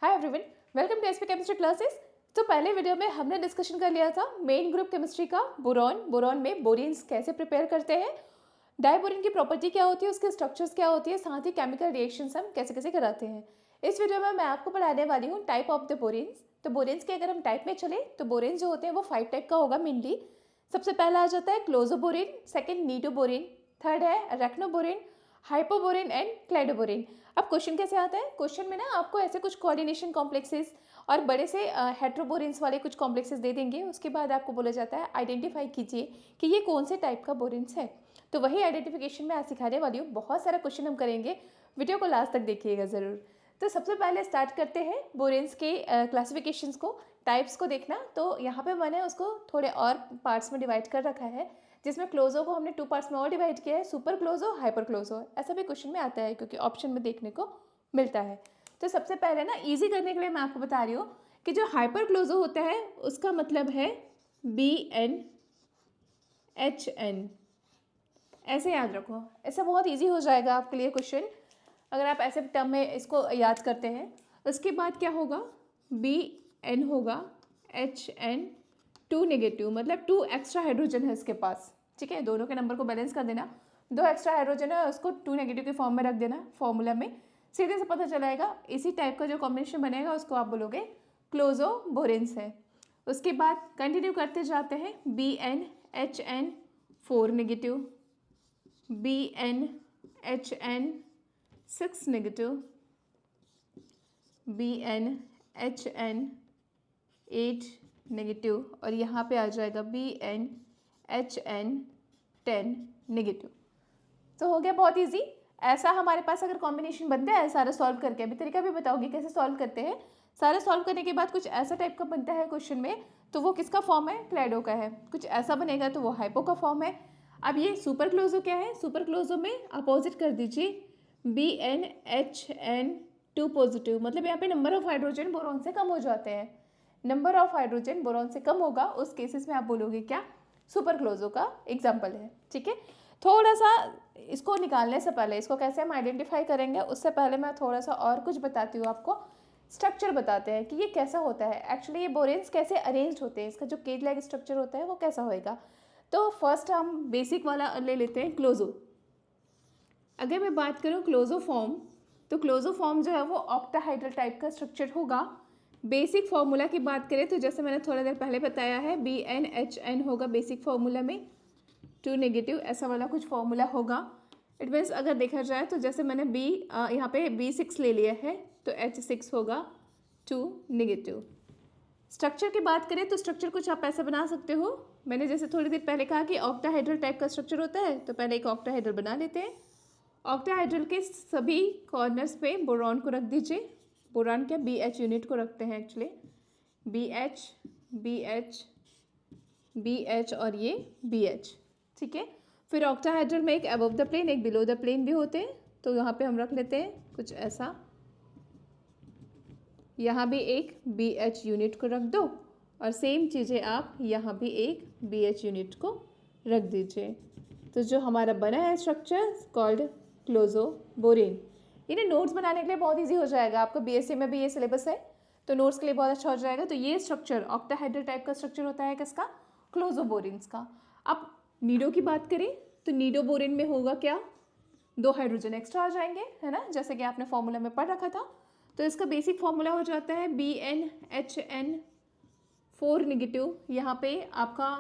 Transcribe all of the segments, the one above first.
Hi everyone, welcome to SP chemistry classes. तो पहले video में हमने डिस्कशन कर लिया था मेन ग्रुप केमिस्ट्री का बोरॉन में बोरिन्स कैसे प्रिपेयर करते हैं, डाइबोरिन की प्रॉपर्टी क्या होती है, उसके स्ट्रक्चर्स क्या होती है, साथ ही केमिकल रिएक्शंस हम कैसे कैसे कराते हैं। इस वीडियो में मैं आपको पढ़ाने वाली हूँ टाइप ऑफ द बोरिन्स। तो बोरिन्स के अगर हम टाइप में चले तो बोरिन्स जो होते हैं वो 5 टाइप का होगा मेनली। सबसे पहला आ जाता है क्लोजोबोरिन, सेकेंड नीडोबोरिन, थर्ड है अरेक्नोबोरिन, हाइपोबोरिन एंड क्लेडोबोरिन। अब क्वेश्चन कैसे आता है, क्वेश्चन में ना आपको ऐसे कुछ कोऑर्डिनेशन कॉम्प्लेक्सेस और बड़े से हेट्रोबोरिन्स वाले कुछ कॉम्प्लेक्सेस दे देंगे। उसके बाद आपको बोला जाता है आइडेंटिफाई कीजिए कि ये कौन से टाइप का बोरिन्स है। तो वही आइडेंटिफिकेशन मैं आज सिखाने वाली हूँ। बहुत सारा क्वेश्चन हम करेंगे, वीडियो को लास्ट तक देखिएगा ज़रूर। तो सबसे पहले स्टार्ट करते हैं बोरिन्स के क्लासिफिकेशंस को, टाइप्स को देखना। तो यहाँ पे मैंने उसको थोड़े और पार्ट्स में डिवाइड कर रखा है, जिसमें क्लोजो को हमने 2 पार्ट्स में और डिवाइड किया है, सुपर क्लोजो, हाइपर क्लोजो। ऐसा भी क्वेश्चन में आता है क्योंकि ऑप्शन में देखने को मिलता है। तो सबसे पहले ना इजी करने के लिए मैं आपको बता रही हूँ कि जो हाइपर क्लोजो होता है उसका मतलब है BnHn। ऐसे याद रखो, ऐसा बहुत ईजी हो जाएगा आपके लिए क्वेश्चन अगर आप ऐसे टर्म में इसको याद करते हैं। उसके बाद क्या होगा, Bn होगा Hn 2 नेगेटिव, मतलब 2 एक्स्ट्रा हाइड्रोजन है इसके पास। ठीक है, दोनों के नंबर को बैलेंस कर देना, 2 एक्स्ट्रा हाइड्रोजन है उसको 2 नेगेटिव के फॉर्म में रख देना फॉर्मूला में, सीधे से पता चलाएगा। इसी टाइप का जो कॉम्बिनेशन बनेगा उसको आप बोलोगे क्लोजो बोरिन्स है। उसके बाद कंटिन्यू करते जाते हैं, BnHn 4 negative, BnHn 6 negative, BnHn 8 negative और यहाँ पे आ जाएगा BnHn 10 नेगेटिव। तो हो गया बहुत इजी। ऐसा हमारे पास अगर कॉम्बिनेशन बनता है सारा सॉल्व करके, अभी तरीका भी बताओगे कैसे सॉल्व करते हैं। सारा सॉल्व करने के बाद कुछ ऐसा टाइप का बनता है क्वेश्चन में, तो वो किसका फॉर्म है, क्लैडो का है। कुछ ऐसा बनेगा तो वो हाइपो का फॉर्म है। अब ये सुपर क्लोजो क्या है, सुपर क्लोजो में अपोजिट कर दीजिए, BnHn 2 पॉजिटिव, मतलब यहाँ पे नंबर ऑफ हाइड्रोजन बोरॉन से कम हो जाते हैं। नंबर ऑफ हाइड्रोजन बोरॉन से कम होगा उस केसेस में आप बोलोगे क्या, सुपर क्लोजो का एग्जाम्पल है। ठीक है, थोड़ा सा इसको निकालने से पहले, इसको कैसे हम आइडेंटिफाई करेंगे उससे पहले मैं थोड़ा सा और कुछ बताती हूँ आपको। स्ट्रक्चर बताते हैं कि ये कैसा होता है, एक्चुअली ये बोरेन्स कैसे अरेंज होते हैं, इसका जो केज लाइक स्ट्रक्चर होता है वो कैसा होएगा। तो फर्स्ट हम बेसिक वाला ले लेते हैं, क्लोजो। अगर मैं बात करूँ क्लोजो फॉर्म, तो क्लोजो फॉर्म जो है वो ऑक्टाहाइड्रल टाइप का स्ट्रक्चर होगा। बेसिक फार्मूला की बात करें तो जैसे मैंने थोड़ा देर पहले बताया है, BnHn होगा बेसिक फार्मूला में 2 नेगेटिव, ऐसा वाला कुछ फॉर्मूला होगा। इट मीन्स अगर देखा जाए तो जैसे मैंने यहाँ पे B6 ले लिया है तो H6 होगा 2 नेगेटिव। स्ट्रक्चर की बात करें तो स्ट्रक्चर कुछ आप ऐसा बना सकते हो, मैंने जैसे थोड़ी देर पहले कहा कि ऑक्टाहाइड्रल टाइप का स्ट्रक्चर होता है, तो पहले एक ऑक्टाहाइड्रल बना लेते हैं। ऑक्टाहाइड्रल के सभी कॉर्नर्स पे बोरॉन को रख दीजिए। बोरॉन क्या, BH यूनिट को रखते हैं एक्चुअली, BH BH BH और ये BH। ठीक है, फिर ऑक्टाहाइड्रल में एक अबव द प्लेन एक बिलो द प्लेन भी होते हैं, तो यहाँ पे हम रख लेते हैं कुछ ऐसा। यहाँ भी एक BH यूनिट को रख दो और सेम चीज़ें आप यहाँ भी एक BH यूनिट को रख दीजिए। तो जो हमारा बना है स्ट्रक्चर कॉल्ड क्लोजो बोरिन। इन्हें नोट्स बनाने के लिए बहुत इजी हो जाएगा, आपको BSc में भी ये सिलेबस है तो नोट्स के लिए बहुत अच्छा हो जाएगा। तो ये स्ट्रक्चर ऑक्टाहाइड्रल टाइप का स्ट्रक्चर होता है किसका, क्लोजो बोरिन्स का। अब नीडो की बात करें तो नीडो बोरिन में होगा क्या, 2 हाइड्रोजन एक्स्ट्रा आ जाएंगे, है ना, जैसे कि आपने फॉर्मूला में पढ़ रखा था। तो इसका बेसिक फॉर्मूला हो जाता है BnHn 4 नेगेटिव, यहाँ पे आपका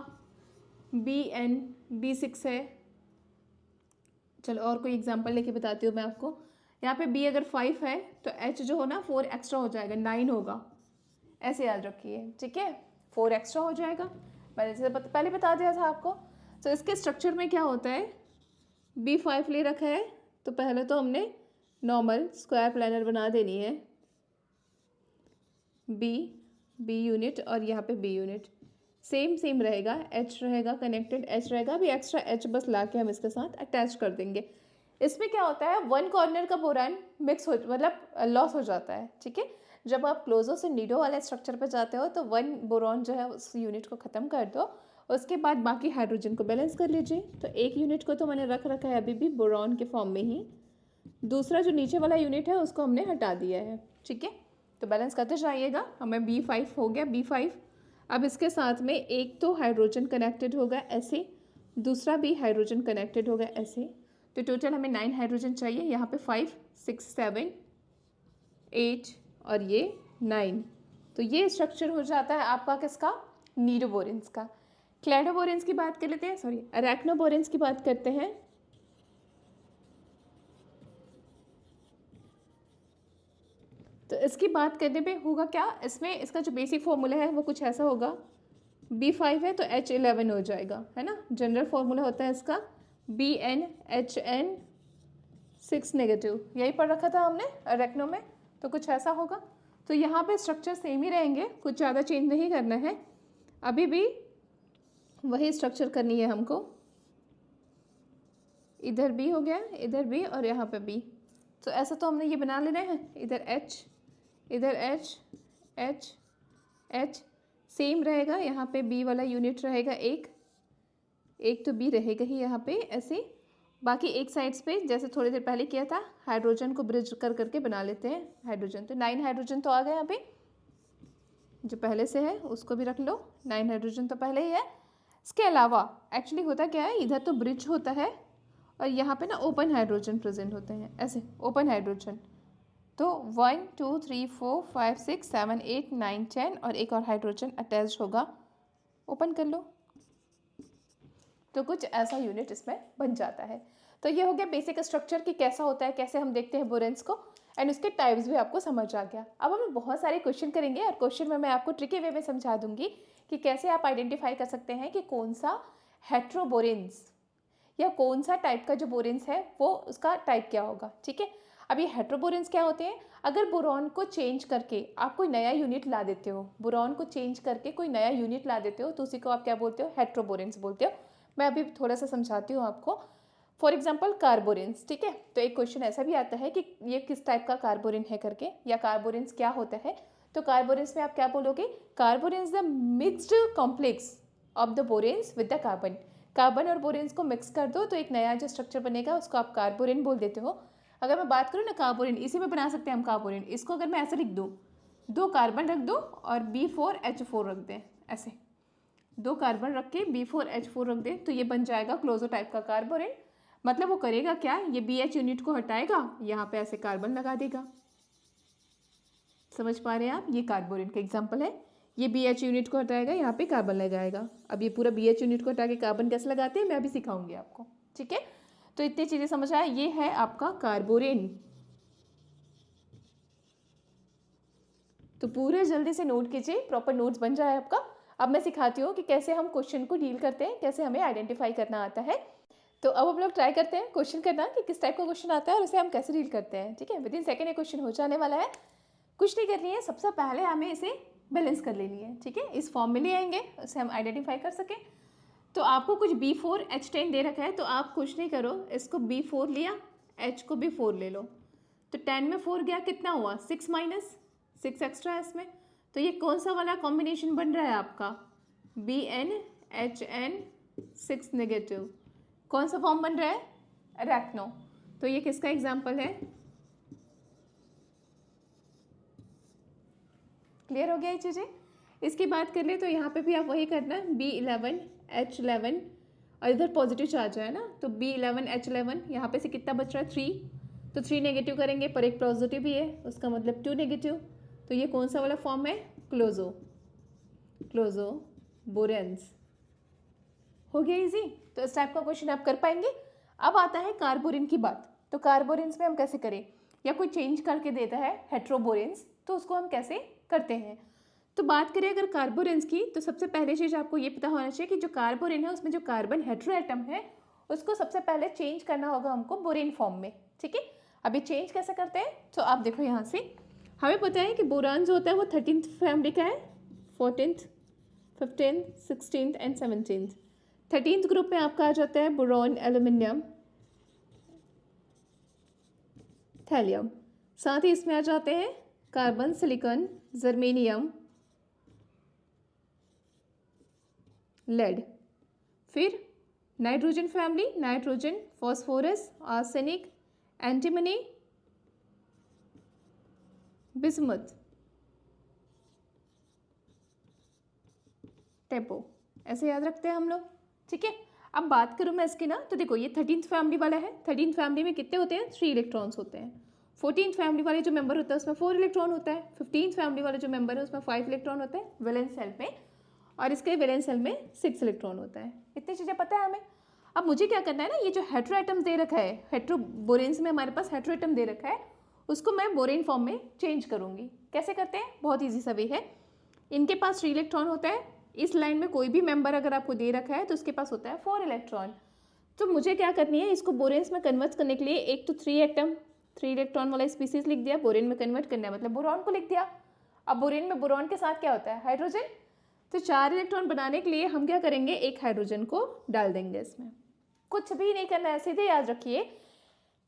B6 है। चलो और कोई एग्जांपल लेके बताती हूँ मैं आपको। यहाँ पे B अगर 5 है तो H जो हो ना 4 एक्स्ट्रा हो जाएगा, 9 होगा, ऐसे याद रखिए। ठीक है, 4 एक्स्ट्रा हो जाएगा, मैंने जैसे पहले बता दिया था आपको। तो इसके स्ट्रक्चर में क्या होता है, B5 ले रखा है तो पहले तो हमने नॉर्मल स्क्वायर प्लानर बना देनी है, B यूनिट और यहाँ पे B यूनिट सेम रहेगा, H रहेगा कनेक्टेड, H रहेगा, अभी एक्स्ट्रा H बस ला के हम इसके साथ अटैच कर देंगे। इसमें क्या होता है, 1 कॉर्नर का बोरान मिक्स हो, मतलब लॉस हो जाता है। ठीक है, जब आप क्लोजो से नीडो वाले स्ट्रक्चर पर जाते हो तो 1 बोरॉन जो है उस यूनिट को ख़त्म कर दो, उसके बाद बाकी हाइड्रोजन को बैलेंस कर लीजिए। तो एक यूनिट को तो मैंने रख रखा है अभी भी बोरॉन के फॉर्म में ही, दूसरा जो नीचे वाला यूनिट है उसको हमने हटा दिया है। ठीक है, तो बैलेंस करते जाइएगा। हमें B5 हो गया, B5। अब इसके साथ में एक तो हाइड्रोजन कनेक्टेड होगा ऐसे, दूसरा भी हाइड्रोजन कनेक्टेड होगा ऐसे। तो टोटल हमें 9 हाइड्रोजन चाहिए। यहाँ पे 5, 6, 7, 8 और ये 9। तो ये स्ट्रक्चर हो जाता है आपका किसका, नीडोबोरेंस का। क्लैडोबोरेंस की बात कर लेते हैं, सॉरी अरैक्नोबोरेंस की बात करते हैं। तो इसकी बात करने पे होगा क्या, इसमें इसका जो बेसिक फॉर्मूला है वो कुछ ऐसा होगा, B5 है तो H11 हो जाएगा, है ना। जनरल फॉर्मूला होता है इसका BnHn 6 नेगेटिव, यही पढ़ रखा था हमने अरैक्नो में, तो कुछ ऐसा होगा। तो यहाँ पे स्ट्रक्चर सेम ही रहेंगे, कुछ ज़्यादा चेंज नहीं करना है, अभी भी वही स्ट्रक्चर करनी है हमको। इधर B हो गया, इधर B और यहाँ पे B। तो ऐसा तो हमने ये बना लेना है, इधर H, इधर H, H, H सेम रहेगा। यहाँ पे B वाला यूनिट रहेगा एक तो B रहेगा ही यहाँ पे ऐसे। बाकी एक साइड्स पे जैसे थोड़ी देर पहले किया था, हाइड्रोजन को ब्रिज कर करके बना लेते हैं हाइड्रोजन। तो 9 हाइड्रोजन तो आ गए यहाँ पे, जो पहले से है उसको भी रख लो, 9 हाइड्रोजन तो पहले ही है। इसके अलावा एक्चुअली होता क्या है, इधर तो ब्रिज होता है और यहाँ पे ना ओपन हाइड्रोजन प्रेजेंट होते हैं ऐसे, ओपन हाइड्रोजन। तो 1 2 3 4 5 6 7 8 9 10 और एक और हाइड्रोजन अटैच होगा, ओपन कर लो। तो कुछ ऐसा यूनिट इसमें बन जाता है। तो ये हो गया बेसिक स्ट्रक्चर कि कैसा होता है, कैसे हम देखते हैं बोरेंस को, एंड उसके टाइप्स भी आपको समझ आ गया। अब हम बहुत सारे क्वेश्चन करेंगे और क्वेश्चन में मैं आपको ट्रिकी वे में समझा दूंगी कि कैसे आप आइडेंटिफाई कर सकते हैं कि कौन सा हेट्रोबोरेंस या कौन सा टाइप का जो बोरेंस है वो उसका टाइप क्या होगा, ठीक है। अब ये हेट्रोबोरेंस क्या होते हैं, अगर बोरॉन को चेंज करके आप कोई नया यूनिट ला देते हो, बोरॉन को चेंज करके कोई नया यूनिट ला देते हो तो उसी को आप क्या बोलते हो, हेट्रोबोरेंस बोलते हो। मैं अभी थोड़ा सा समझाती हूँ आपको। फॉर एग्जाम्पल कार्बोरेंस, ठीक है। तो एक क्वेश्चन ऐसा भी आता है कि ये किस टाइप का कार्बोरेन है करके, या कार्बोरेंस क्या होता है। तो कार्बोरेंस में आप क्या बोलोगे, carboranes the mixed complex of the boranes with the carbon. Carbon और बोरेंस को मिक्स कर दो तो एक नया जो स्ट्रक्चर बनेगा उसको आप कार्बोरेन बोल देते हो। अगर मैं बात करूँ ना कार्बोरेन, इसी में बना सकते हैं हम कार्बोरेन। इसको अगर मैं ऐसे लिख दूँ, 2 कार्बन रख दो और B4H4 रख दें ऐसे, 2 कार्बन रख के B4H4 रख दें तो ये बन जाएगा क्लोजो टाइप का कार्बोरेन। मतलब वो करेगा क्या, ये BH यूनिट को हटाएगा, यहाँ पे ऐसे कार्बन लगा देगा। समझ पा रहे हैं आप, ये कार्बोरेन का एग्जाम्पल है। ये BH यूनिट को हटाएगा, यहाँ पे कार्बन लगाएगा। अब ये पूरा BH यूनिट को हटा के कार्बन कैसे लगाते हैं मैं अभी सिखाऊंगी आपको, ठीक है। तो इतनी चीजें समझ आए, ये है आपका कार्बोरेन। तो पूरे जल्दी से नोट कीजिए, प्रॉपर नोट्स बन जाए आपका। अब मैं सिखाती हूँ कि कैसे हम क्वेश्चन को डील करते हैं, कैसे हमें आइडेंटिफाई करना आता है। तो अब हम लोग ट्राई करते हैं क्वेश्चन करना कि किस टाइप का क्वेश्चन आता है और उसे हम कैसे डील करते हैं, ठीक है। विदिन सेकेंड ये क्वेश्चन हो जाने वाला है, कुछ नहीं करनी है। सबसे पहले हमें इसे बैलेंस कर लेनी है, ठीक है। इस फॉर्म में ले आएंगे, उसे हम आइडेंटिफाई कर सकें। तो आपको कुछ B4H10 दे रखा है, तो आप कुछ नहीं करो, इसको B4 लिया, H को भी 4 ले लो। तो 10 में 4 गया, कितना हुआ 6 माइनस 6 एक्स्ट्रा है इसमें। तो ये कौन सा वाला कॉम्बिनेशन बन रहा है आपका, BnHn 6 नेगेटिव। कौन सा फॉर्म बन रहा है, अरैक्नो। तो ये किसका एग्जाम्पल है, क्लियर हो गया ये चीज़ें। इसकी बात कर ले तो यहाँ पे भी आप वही करना है, B11H11 और इधर पॉजिटिव चार्ज है ना, तो B11H11 यहाँ पे से कितना बच रहा है 3, तो 3 नेगेटिव करेंगे पर एक पॉजिटिव भी है, उसका मतलब 2 नेगेटिव। तो ये कौन सा वाला फॉर्म है, क्लोजो बोरेंस। हो गया इजी। तो इस टाइप का क्वेश्चन आप कर पाएंगे। अब आता है कार्बोरेन की बात। तो कार्बोरेंस में हम कैसे करें, या कोई चेंज करके देता है हेट्रोबोरेंस तो उसको हम कैसे करते हैं। तो बात करें अगर कार्बोरेंस की, तो सबसे पहले चीज़ आपको ये पता होना चाहिए कि जो कार्बोरेन है उसमें जो कार्बन हेट्रो एटम है उसको सबसे पहले चेंज करना होगा हमको बोरेन फॉर्म में, ठीक है। अभी चेंज कैसे करते हैं, तो आप देखो यहाँ से हमें पता है कि बोरान जो होता है वो 13th फैमिली का है, 14th 15th 16th and 17th। 13th group में आपका आ जाता है बोरॉन, एल्यूमिनियम, थैलियम। साथ ही इसमें आ जाते हैं कार्बन, सिलिकॉन, जर्मेनियम, लेड। फिर nitrogen family, nitrogen, phosphorus, arsenic, antimony, bismuth, टेपो, ऐसे याद रखते हैं हम लोग, ठीक है। अब बात करूँ मैं इसकी ना, तो देखो ये 13th फैमिली वाला है। 13th फैमिली में कितने होते हैं? 3 इलेक्ट्रॉन्स होते हैं। 14th फैमिली वाले जो मेंबर होता है उसमें 4 इलेक्ट्रॉन होता है। 15th फैमिली वाले जो मेंबर है उसमें 5 इलेक्ट्रॉन होते हैं वैलेंस शेल में, और इसके वैलेंस शेल में 6 इलेक्ट्रॉन होता है। इतनी चीज़ें पता है हमें। अब मुझे क्या करना है ना, ये जो हेट्रो एटम्स दे रखा है, हेट्रो बोरेन्स में हमारे पास हेट्रो एटम दे रखा है, उसको मैं बोरेन फॉर्म में चेंज करूँगी। कैसे करते हैं? बहुत ईजी सा वे है। इनके पास 3 इलेक्ट्रॉन होता है। इस लाइन में कोई भी मेंबर अगर आपको दे रखा है तो उसके पास होता है 4 इलेक्ट्रॉन। तो मुझे क्या करनी है, इसको बोरेन्स में कन्वर्ट करने के लिए एक तो 3 एटम 3 इलेक्ट्रॉन वाला स्पीसीज लिख दिया, बोरेन में कन्वर्ट करना है मतलब बोरॉन को लिख दिया। अब बोरेन में बोरॉन के साथ क्या होता है? हाइड्रोजन। तो 4 इलेक्ट्रॉन बनाने के लिए हम क्या करेंगे, एक हाइड्रोजन को डाल देंगे इसमें। कुछ भी नहीं करना है, सीधे याद रखिए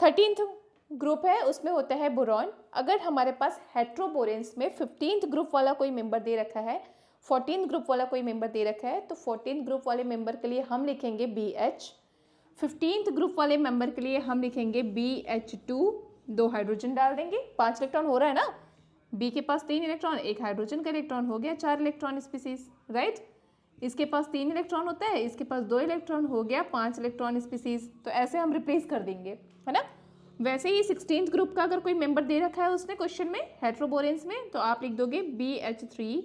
13th ग्रुप है उसमें होता है बोरॉन। अगर हमारे पास हेट्रोबोरेन्स में 15th ग्रुप वाला कोई मेंबर दे रखा है, 14th ग्रुप वाला कोई मेंबर दे रखा है, तो 14th ग्रुप वाले मेंबर के लिए हम लिखेंगे BH। 15th ग्रुप वाले मेंबर के लिए हम लिखेंगे BH2, 2 हाइड्रोजन डाल देंगे। 5 इलेक्ट्रॉन हो रहा है ना, बी के पास 3 इलेक्ट्रॉन, एक हाइड्रोजन का इलेक्ट्रॉन, हो गया 4 इलेक्ट्रॉन स्पीसीज, राइट। इसके पास 3 इलेक्ट्रॉन होता है, इसके पास 2 इलेक्ट्रॉन, हो गया 5 इलेक्ट्रॉन स्पीसीज। तो ऐसे हम रिप्लेस कर देंगे, है ना। वैसे ही 16th ग्रुप का अगर कोई मेंबर दे रखा है उसने क्वेश्चन में हेट्रोबोरेन्स में, तो आप लिख दोगे BH3,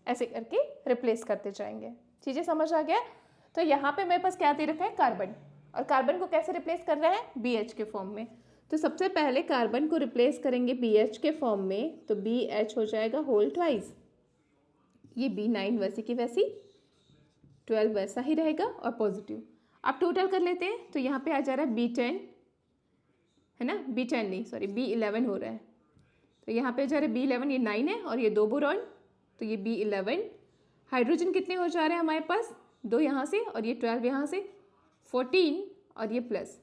ऐसे करके रिप्लेस करते जाएंगे। चीज़ें समझ आ गया। तो यहाँ पे मेरे पास क्या दे रखा है? कार्बन। और कार्बन को कैसे रिप्लेस कर रहे हैं? BH के फॉर्म में। तो सबसे पहले कार्बन को रिप्लेस करेंगे BH के फॉर्म में, तो BH हो जाएगा होल ट्वाइस, ये B9 वैसी की वैसी, 12 वैसा ही रहेगा और पॉजिटिव। अब टोटल कर लेते हैं, तो यहाँ पे आ जा रहा है B10, है ना, B10 नहीं सॉरी B11 हो रहा है। तो यहाँ पे जा रहा है B11, ये 9 है और ये 2 बोरॉन, तो ये B11। हाइड्रोजन कितने हो जा रहे हैं हमारे पास? 2 यहाँ से और ये 12 यहाँ से, 14 और ये प्लस।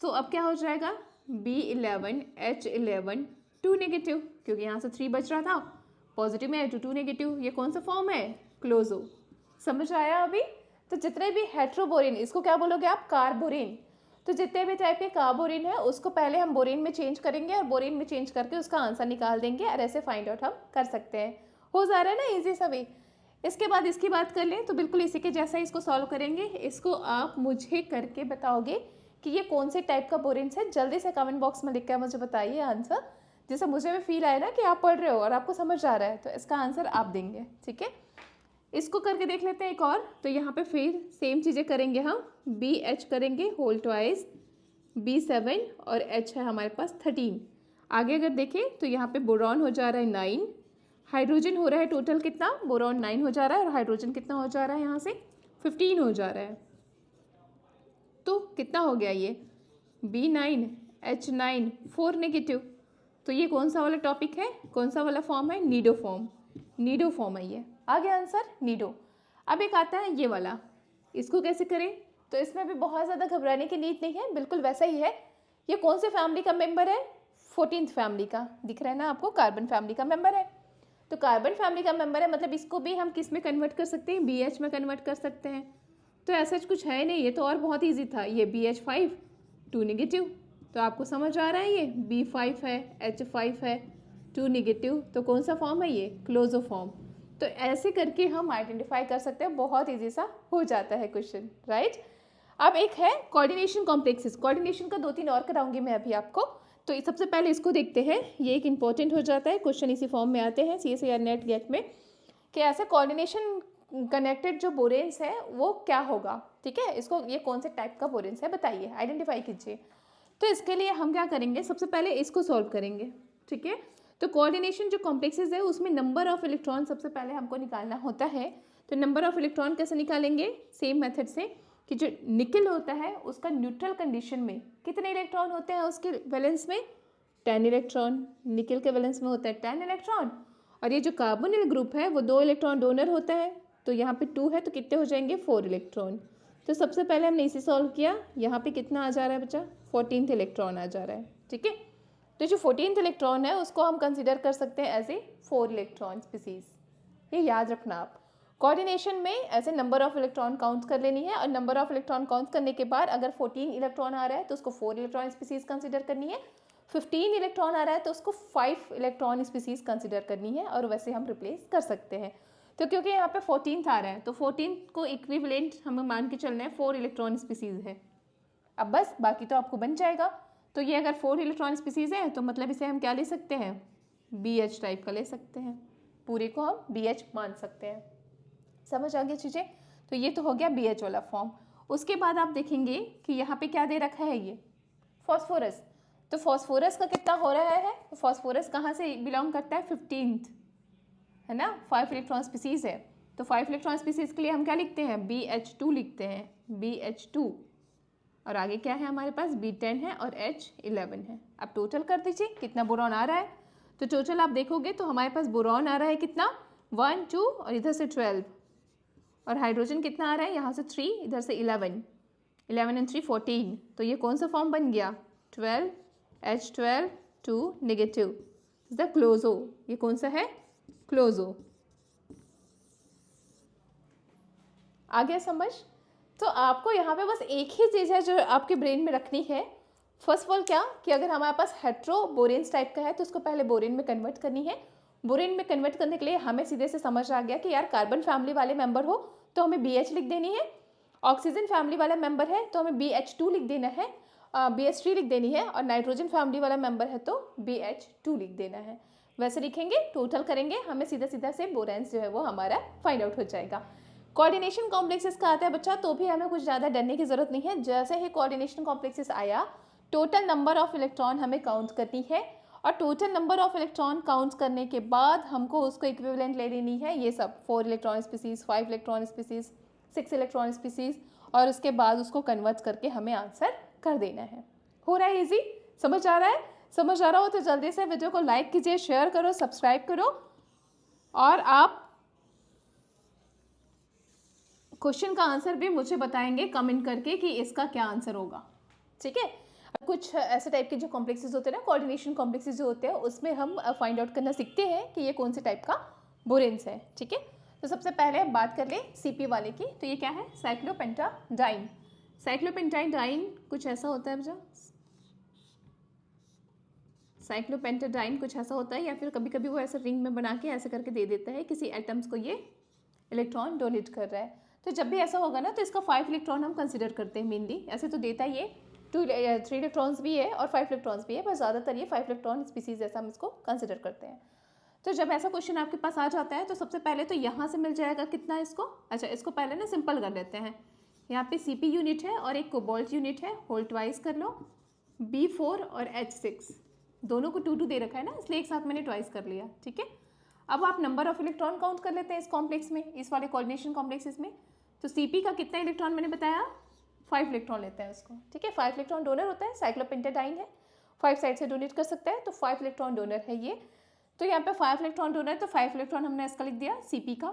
तो अब क्या हो जाएगा? B11 H11 2 नेगेटिव, क्योंकि यहाँ से 3 बच रहा था, पॉजिटिव में है तो 2 नेगेटिव। ये कौन सा फॉर्म है? क्लोजो। समझ आया अभी? तो जितने भी हेट्रोबोरेन, इसको क्या बोलोगे आप? कार्बोरेन। तो जितने भी टाइप के कार्बोरेन है उसको पहले हम बोरेन में चेंज करेंगे और बोरेन में चेंज करके उसका आंसर निकाल देंगे, और ऐसे फाइंड आउट हम कर सकते हैं। हो जा रहा है ना इजी सा वे। इसके बाद इसकी बात कर लें तो बिल्कुल इसी के जैसा इसको सॉल्व करेंगे। इसको आप मुझे करके बताओगे कि ये कौन से टाइप का बोरेन्स है। जल्दी से कमेंट बॉक्स में लिख कर मुझे बताइए आंसर, जिससे मुझे भी फील आए ना कि आप पढ़ रहे हो और आपको समझ आ रहा है, तो इसका आंसर आप देंगे, ठीक है। इसको करके देख लेते हैं एक और। तो यहाँ पे फिर सेम चीज़ें करेंगे हम, BH करेंगे होल ट्वाइस, B7 और H है हमारे पास 13। आगे अगर देखें तो यहाँ पे बोरॉन हो जा रहा है 9, हाइड्रोजन हो रहा है टोटल कितना? बोरॉन 9 हो जा रहा है और हाइड्रोजन कितना हो जा रहा है यहाँ से? 15 हो जा रहा है। तो कितना हो गया ये? B9 H9 4 negative. तो ये कौन सा वाला टॉपिक है? कौन सा वाला फॉर्म है? Nido form. नीडो फॉर्म है ये। आ गया आंसर? नीडो। अब एक आता है ये वाला, इसको कैसे करें? तो इसमें भी बहुत ज़्यादा घबराने की नीड नहीं है, बिल्कुल वैसा ही है। ये कौन से फैमिली का मेंबर है? 14th फैमिली का। दिख रहा है ना आपको? कार्बन फैमिली का मेंबर है। तो कार्बन फैमिली का मेंबर है मतलब इसको भी हम किस में कन्वर्ट कर सकते हैं? BH में कन्वर्ट कर सकते हैं। तो ऐसा कुछ है नहीं, ये तो और बहुत ईजी था। ये BH5 2 नेगेटिव, तो आपको समझ आ रहा है ये B5 है, H5 है, 2 नेगेटिव। तो कौन सा फॉर्म है ये? क्लोजो फॉर्म। तो ऐसे करके हम आइडेंटिफाई कर सकते हैं, बहुत ईजी सा हो जाता है क्वेश्चन, राइट। अब एक है कोऑर्डिनेशन कॉम्प्लेक्सेस। कोऑर्डिनेशन का 2-3 और कराऊंगी मैं अभी आपको। तो सबसे पहले इसको देखते हैं, ये एक इंपॉर्टेंट हो जाता है, क्वेश्चन इसी फॉर्म में आते हैं CSIR नेट गेट में, कि ऐसे कोऑर्डिनेशन कनेक्टेड जो बोरेन्स है वो क्या होगा, ठीक है। इसको ये कौन से टाइप का बोरेन्स है बताइए, आइडेंटिफाई कीजिए। तो इसके लिए हम क्या करेंगे, सबसे पहले इसको सॉल्व करेंगे, ठीक है। तो कोऑर्डिनेशन जो कॉम्प्लेक्सेस है उसमें नंबर ऑफ इलेक्ट्रॉन सबसे पहले हमको निकालना होता है। तो नंबर ऑफ इलेक्ट्रॉन कैसे निकालेंगे? सेम मेथड से, कि जो निकल होता है उसका न्यूट्रल कंडीशन में कितने इलेक्ट्रॉन होते हैं उसके वैलेंस में? 10 इलेक्ट्रॉन। निकल के वैलेंस में होता है 10 इलेक्ट्रॉन। और ये जो कार्बोनिल ग्रुप है वो 2 इलेक्ट्रॉन डोनर होता है, तो यहाँ पे 2 है तो कितने हो जाएंगे? 4 इलेक्ट्रॉन। तो सबसे पहले हमने इसे सॉल्व किया, यहाँ पे कितना आ जा रहा है बच्चा? 14th इलेक्ट्रॉन आ जा रहा है, ठीक है। तो जो 14th इलेक्ट्रॉन है उसको हम कंसिडर कर सकते हैं एज ए 4 इलेक्ट्रॉन स्पीसीज। ये याद रखना आप। कोऑर्डिनेशन में ऐसे नंबर ऑफ इलेक्ट्रॉन काउंट कर लेनी है, और नंबर ऑफ इलेक्ट्रॉन काउंट करने के बाद अगर 14 इलेक्ट्रॉन आ रहा है तो उसको 4 इलेक्ट्रॉन स्पीसीज कंसिडर करनी है, 15 इलेक्ट्रॉन आ रहा है तो उसको 5 इलेक्ट्रॉन स्पीसीज कंसिडर करनी है, और वैसे हम रिप्लेस कर सकते हैं। तो क्योंकि यहाँ पे 14th आ रहा है तो 14 को इक्विवेलेंट हमें मान के चलना है 4 इलेक्ट्रॉन स्पीसीज है। अब बस बाकी तो आपको बन जाएगा। तो ये अगर 4 इलेक्ट्रॉन स्पीसीज है तो मतलब इसे हम क्या ले सकते हैं, BH टाइप का ले सकते हैं, पूरे को हम BH मान सकते हैं। समझ आ गई चीज़ें। तो ये तो हो गया BH वाला फॉर्म। उसके बाद आप देखेंगे कि यहाँ पे क्या दे रखा है, ये फॉस्फोरस। तो फॉस्फोरस का कितना हो रहा है, तो फॉस्फोरस कहाँ से बिलोंग करता है, 15th है ना, 5 इलेक्ट्रॉन स्पीसीज है। तो 5 इलेक्ट्रॉन स्पीसीज के लिए हम क्या लिखते हैं, BH2 लिखते हैं, BH2। और आगे क्या है हमारे पास, B10 है और H11 है। अब टोटल कर दीजिए कितना बोरॉन आ रहा है। तो टोटल आप देखोगे तो हमारे पास बोरॉन आ रहा है कितना, 1 2 और इधर से 12, और हाइड्रोजन कितना आ रहा है, यहाँ से 3 इधर से 11, 11 and 3 14। तो ये कौन सा फॉर्म बन गया, 12 H12 2 नेगेटिव, द क्लोजो। ये कौन सा है, क्लोजो। आ गया समझ। तो आपको यहाँ पे बस एक ही चीज़ है जो आपके ब्रेन में रखनी है। फर्स्ट ऑफ ऑल क्या कि अगर हमारे पास हेट्रो बोरेन्स टाइप का है तो उसको पहले बोरेन में कन्वर्ट करनी है। बोरेन में कन्वर्ट करने के लिए हमें सीधे से समझ आ गया कि यार कार्बन फैमिली वाले मेंबर हो तो हमें BH लिख देनी है, ऑक्सीजन फैमिली वाला मेंबर है तो हमें BH2 लिख देना है, BH3 लिख देनी है, और नाइट्रोजन फैमिली वाला मेंबर है तो BH2 लिख देना है। वैसे लिखेंगे, टोटल करेंगे, हमें सीधा सीधा से बोरेन्स जो है वो हमारा फाइंड आउट हो जाएगा। कोऑर्डिनेशन कॉम्प्लेक्सेस का आता है बच्चा, तो भी हमें कुछ ज़्यादा डरने की ज़रूरत नहीं है। जैसे ही कोऑर्डिनेशन कॉम्प्लेक्सेस आया, टोटल नंबर ऑफ इलेक्ट्रॉन हमें काउंट करनी है, और total number of electron count करने के बाद हमको उसको इक्विवेलेंट ले लेनी है, ये सब 4 electron species, 5 electron species, 6 electron species, और उसके बाद उसको कन्वर्ट करके हमें आंसर कर देना है। हो रहा है इजी, समझ आ रहा है। समझ आ रहा हो तो जल्दी से वीडियो को लाइक कीजिए, शेयर करो, सब्सक्राइब करो, और आप क्वेश्चन का आंसर भी मुझे बताएंगे कमेंट करके कि इसका क्या आंसर होगा। ठीक है, कुछ ऐसे टाइप के जो कॉम्प्लेक्सेस होते हैं ना, कोऑर्डिनेशन कॉम्प्लेक्सेस जो होते हैं, उसमें हम फाइंड आउट करना सीखते हैं कि ये कौन से टाइप का बोरेन्स है। ठीक है, तो सबसे पहले हम बात कर ले CP वाले की। तो ये क्या है, साइक्लोपेंटाडाइन। साइक्लोपेंटाडाइन कुछ ऐसा होता है बच्चा, साइक्लोपेंटाडाइन कुछ ऐसा होता है, या फिर कभी कभी वो ऐसे रिंग में बना के ऐसे करके दे देता है किसी एटम्स को, ये इलेक्ट्रॉन डोनेट कर रहा है। तो जब भी ऐसा होगा ना तो इसका 5 इलेक्ट्रॉन हम कंसिडर करते हैं मेनली। ऐसे तो देता ही है 3 इलेक्ट्रॉन्स भी है और 5 इलेक्ट्रॉन्स भी है, पर ज़्यादातर ये 5 इलेक्ट्रॉन स्पीसीज जैसा हम इसको कंसिडर करते हैं। तो जब ऐसा क्वेश्चन आपके पास आ जाता है तो सबसे पहले तो यहाँ से मिल जाएगा कितना इसको, अच्छा इसको पहले ना सिंपल कर लेते हैं। यहाँ पे CP यूनिट है और एक कोबाल्ट यूनिट है, होल ट्वाइस कर लो, B4 और H6, दोनों को 2 2 दे रखा है ना, इसलिए एक साथ मैंने ट्वाइस कर लिया। ठीक है, अब आप नंबर ऑफ इलेक्ट्रॉन काउंट कर लेते हैं इस कॉम्प्लेक्स में, इस वाले कोऑर्डिनेशन कॉम्प्लेक्सेस में। तो CP का कितना इलेक्ट्रॉन मैंने बताया, 5 इलेक्ट्रॉन लेता है उसको। ठीक है, 5 इलेक्ट्रॉन डोनर होता है, साइक्लोपेंटाडाइन है, 5 साइड से डोनेट कर सकता है, तो 5 इलेक्ट्रॉन डोनर है ये। तो यहाँ पे 5 इलेक्ट्रॉन डोनर, तो 5 इलेक्ट्रॉन हमने इसका लिख दिया CP का।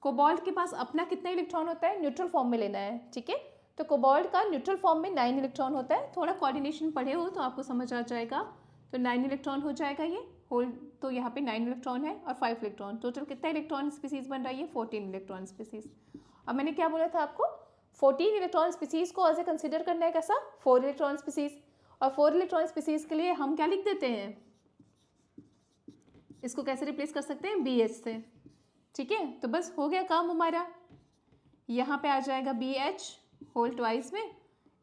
कोबाल्ट के पास अपना कितना इलेक्ट्रॉन होता है, न्यूट्रल फॉर्म में लेना है। ठीक है, तो कोबाल्ट का न्यूट्रल फॉर्म में 9 इलेक्ट्रॉन होता है। थोड़ा कोऑर्डिनेशन पढ़े हो तो आपको समझ आ जाएगा। तो 9 इलेक्ट्रॉन हो जाएगा ये होल, तो यहाँ पे 9 इलेक्ट्रॉन है और 5 इलेक्ट्रॉन, टोटल कितना इलेक्ट्रॉन स्पीसीज बन रहा है, ये 14 इलेक्ट्रॉन स्पीसीज। अब मैंने क्या बोला था आपको, 14 इलेक्ट्रॉन स्पीसीज को ऐसे कंसिडर करना है कैसा, 4 इलेक्ट्रॉन स्पीसीज, और 4 इलेक्ट्रॉन स्पीसीज के लिए हम क्या लिख देते हैं, इसको कैसे रिप्लेस कर सकते हैं, BH से। ठीक है, तो बस हो गया काम हमारा। यहाँ पे आ जाएगा BH होल ट्वाइस में,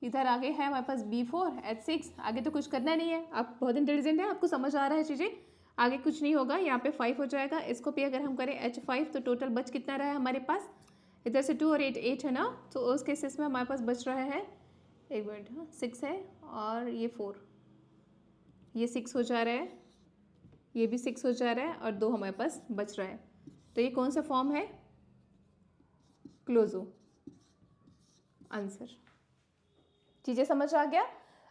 इधर आगे है हमारे पास B4 H6, आगे तो कुछ करना नहीं है, आप बहुत इंटेलिजेंट है, आपको समझ आ रहा है चीज़ें, आगे कुछ नहीं होगा। यहाँ पे 5 हो जाएगा, इसको भी अगर हम करें H5 तो टोटल बच कितना रहा है हमारे पास, इधर से 2 और 8 है ना, तो उस केसेस में हमारे पास बच रहा है, एक मिनट, हाँ 6 है और ये 4, ये 6 हो जा रहा है, ये भी 6 हो जा रहा है, और 2 हमारे पास बच रहा है। तो ये कौन सा फॉर्म है, क्लोजो आंसर। चीज़ें समझ आ गया।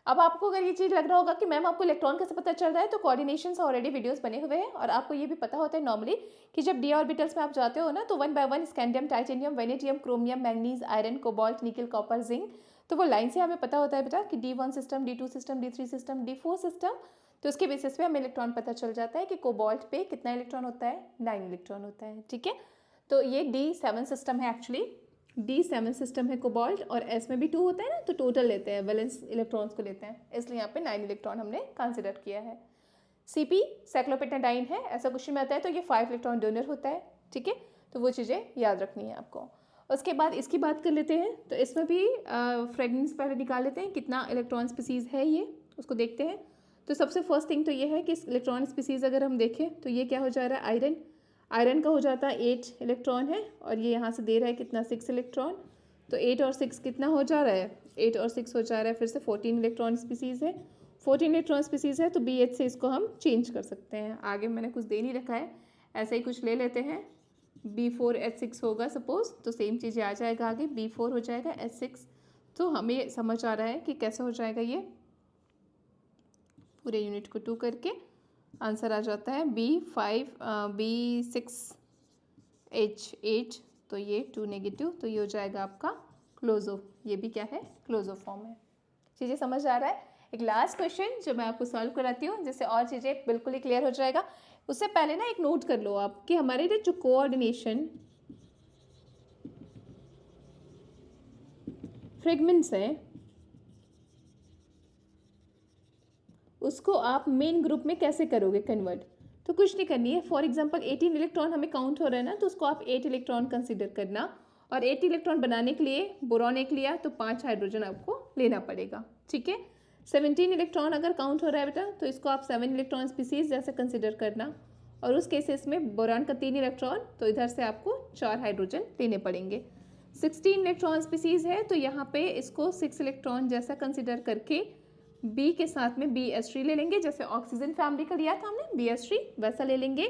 अब आपको अगर ये चीज़ लग रहा होगा कि मैम आपको इलेक्ट्रॉन कैसे पता चल रहा है, तो कोऑर्डिनेशन से ऑलरेडी वीडियोस बने हुए हैं, और आपको ये भी पता होता है नॉर्मली कि जब D ऑर्बिटल्स में आप जाते हो ना, तो 1 by 1 scandium, titanium, vanadium, chromium, manganese, iron, cobalt, निकल, कॉपर, जिंक, तो वो लाइन से हमें पता होता है बेटा कि D1 system, D2 system, D3 system, D4 system. तो उसके बेसिस पे हमें इलेक्ट्रॉन पता चल जाता है कि कोबाल्ट पे कितना इलेक्ट्रॉन होता है, 9 इलेक्ट्रॉन होता है। ठीक है, तो ये D7 सिस्टम है, एक्चुअली D7 सिस्टम है कोबाल्ट, और S में भी 2 होता है ना, तो टोटल लेते हैं, वैलेंस इलेक्ट्रॉन्स को लेते हैं, इसलिए यहाँ पे 9 इलेक्ट्रॉन हमने कंसिडर किया है। CP साइक्लोपेंटाडाइन है, ऐसा क्वेश्चन में आता है तो ये 5 इलेक्ट्रॉन डोनर होता है। ठीक है, तो वो चीज़ें याद रखनी है आपको। उसके बाद इसकी बात कर लेते हैं। तो इसमें भी फ्रेगमेंट्स पहले निकाल लेते हैं, कितना इलेक्ट्रॉन स्पीसीज़ है ये उसको देखते हैं। तो सबसे फर्स्ट थिंग तो ये है कि इलेक्ट्रॉन स्पीसीज़ अगर हम देखें तो ये क्या हो जा रहा है, आयरन। आयरन का हो जाता है 8 इलेक्ट्रॉन है, और ये यहाँ से दे रहा है कितना 6 इलेक्ट्रॉन। तो 8 और 6 कितना हो जा रहा है, 8 और 6 हो जा रहा है फिर से 14 इलेक्ट्रॉन स्पीसीज़ है। 14 इलेक्ट्रॉन स्पीसीज़ है तो BH से इसको हम चेंज कर सकते हैं। आगे मैंने कुछ दे नहीं रखा है, ऐसे ही कुछ ले लेते हैं। B4H6 होगा सपोज, तो सेम चीज़ें आ जाएगा आगे, B4 हो जाएगा H6। तो हमें समझ आ रहा है कि कैसे हो जाएगा ये, पूरे यूनिट को 2 करके आंसर आ जाता है B6H8। तो ये 2 नेगेटिव, तो ये हो जाएगा आपका क्लोजो। ये भी क्या है, क्लोजो फॉर्म है। चीज़ें समझ आ रहा है। एक लास्ट क्वेश्चन जो मैं आपको सॉल्व कराती हूँ, जिससे और चीज़ें बिल्कुल ही क्लियर हो जाएगा। उससे पहले ना एक नोट कर लो आप कि हमारे लिए जो कोऑर्डिनेशन फ्रेगमेंट्स हैं उसको आप मेन ग्रुप में कैसे करोगे कन्वर्ट। तो कुछ नहीं करनी है। फॉर एग्जांपल 18 इलेक्ट्रॉन हमें काउंट हो रहा है ना, तो उसको आप 8 इलेक्ट्रॉन कंसीडर करना, और 8 इलेक्ट्रॉन बनाने के लिए बोरॉन 1 लिया तो 5 हाइड्रोजन आपको लेना पड़ेगा, ठीक है। 17 इलेक्ट्रॉन अगर काउंट हो रहा है बेटा, तो इसको आप 7 इलेक्ट्रॉन स्पीसीज जैसे कंसिडर करना, और उस केसेस में बोरॉन का 3 इलेक्ट्रॉन, तो इधर से आपको 4 हाइड्रोजन लेने पड़ेंगे। 16 इलेक्ट्रॉन स्पीसीज है तो यहाँ पे इसको 6 इलेक्ट्रॉन जैसा कंसिडर करके B के साथ में BH3 ले लेंगे, जैसे ऑक्सीजन फैमिली का लिया था हमने BH3 वैसा ले लेंगे।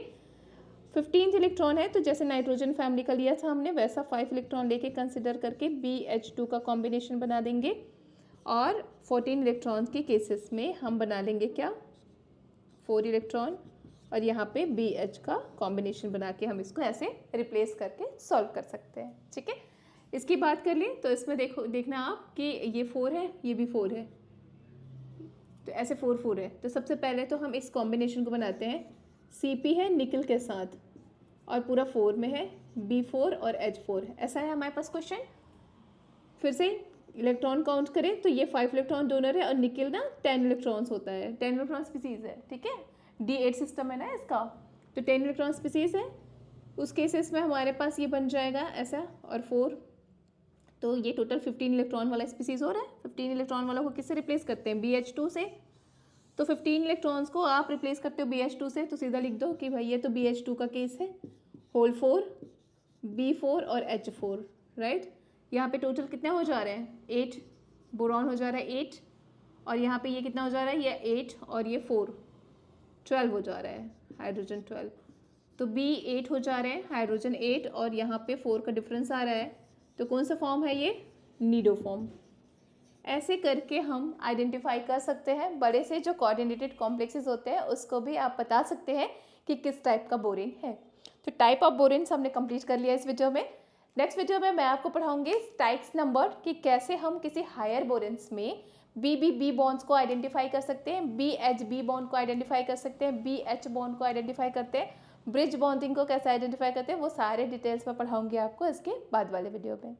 15 इलेक्ट्रॉन है तो जैसे नाइट्रोजन फैमिली का लिया था हमने वैसा 5 इलेक्ट्रॉन लेके कंसिडर करके BH2 का कॉम्बिनेशन बना देंगे। और 14 इलेक्ट्रॉन के केसेस में हम बना लेंगे क्या, 4 इलेक्ट्रॉन, और यहाँ पे BH का कॉम्बिनेशन बना के हम इसको ऐसे रिप्लेस करके सॉल्व कर सकते हैं, ठीक है। इसकी बात कर लें तो इसमें देखना आप कि ये 4 है, ये भी 4 है, तो ऐसे 4 है। तो सबसे पहले तो हम इस कॉम्बिनेशन को बनाते हैं। Cp है निकल के साथ, और पूरा 4 में है B4 और H4 है, ऐसा है हमारे पास क्वेश्चन। फिर से इलेक्ट्रॉन काउंट करें तो ये 5 इलेक्ट्रॉन डोनर है, और निकल ना 10 इलेक्ट्रॉन्स होता है, 10 इलेक्ट्रॉन स्पीसीज है, ठीक है। D8 सिस्टम है ना इसका, तो 10 इलेक्ट्रॉन स्पीसीज है। उस केसेस में हमारे पास ये बन जाएगा ऐसा, और 4, तो ये टोटल 15 इलेक्ट्रॉन वाला स्पीसीज हो रहा है। 15 इलेक्ट्रॉन वाला को किससे रिप्लेस करते हैं, BH2 से। तो 15 इलेक्ट्रॉन्स को आप रिप्लेस करते हो BH2 से, तो सीधा लिख दो कि भाई ये तो BH2 का केस है, होल 4 B4 और H4, राइट। यहाँ पे टोटल कितने हो जा रहे हैं, 8, बोरॉन हो जा रहा है 8, और यहाँ पे ये कितना हो जा रहा है, ये 8 और ये 4, 12 हो जा रहा है, हाइड्रोजन 12। तो B8 हो जा रहे हैं, हाइड्रोजन 8, और यहाँ पे 4 का डिफरेंस आ रहा है, तो कौन सा फॉर्म है ये, नीडो फॉर्म। ऐसे करके हम आइडेंटिफाई कर सकते हैं। बड़े से जो कोऑर्डिनेटेड कॉम्प्लेक्सेस होते हैं उसको भी आप बता सकते हैं कि किस टाइप का बोरिन है। तो टाइप ऑफ बोरिन्स हमने कंप्लीट कर लिया इस वीडियो में। नेक्स्ट वीडियो में मैं आपको पढ़ाऊंगी टाइप्स नंबर, कि कैसे हम किसी हायर बोरिन्स में BB बॉन्ड्स को आइडेंटिफाई कर सकते हैं, BH बॉन्ड को आइडेंटिफाई कर सकते हैं, BH बॉन्ड को आइडेंटिफाई करते हैं, ब्रिज बॉन्डिंग को कैसे आइडेंटिफाई करते हैं, वो सारे डिटेल्स में पढ़ाऊंगी आपको इसके बाद वाले वीडियो में।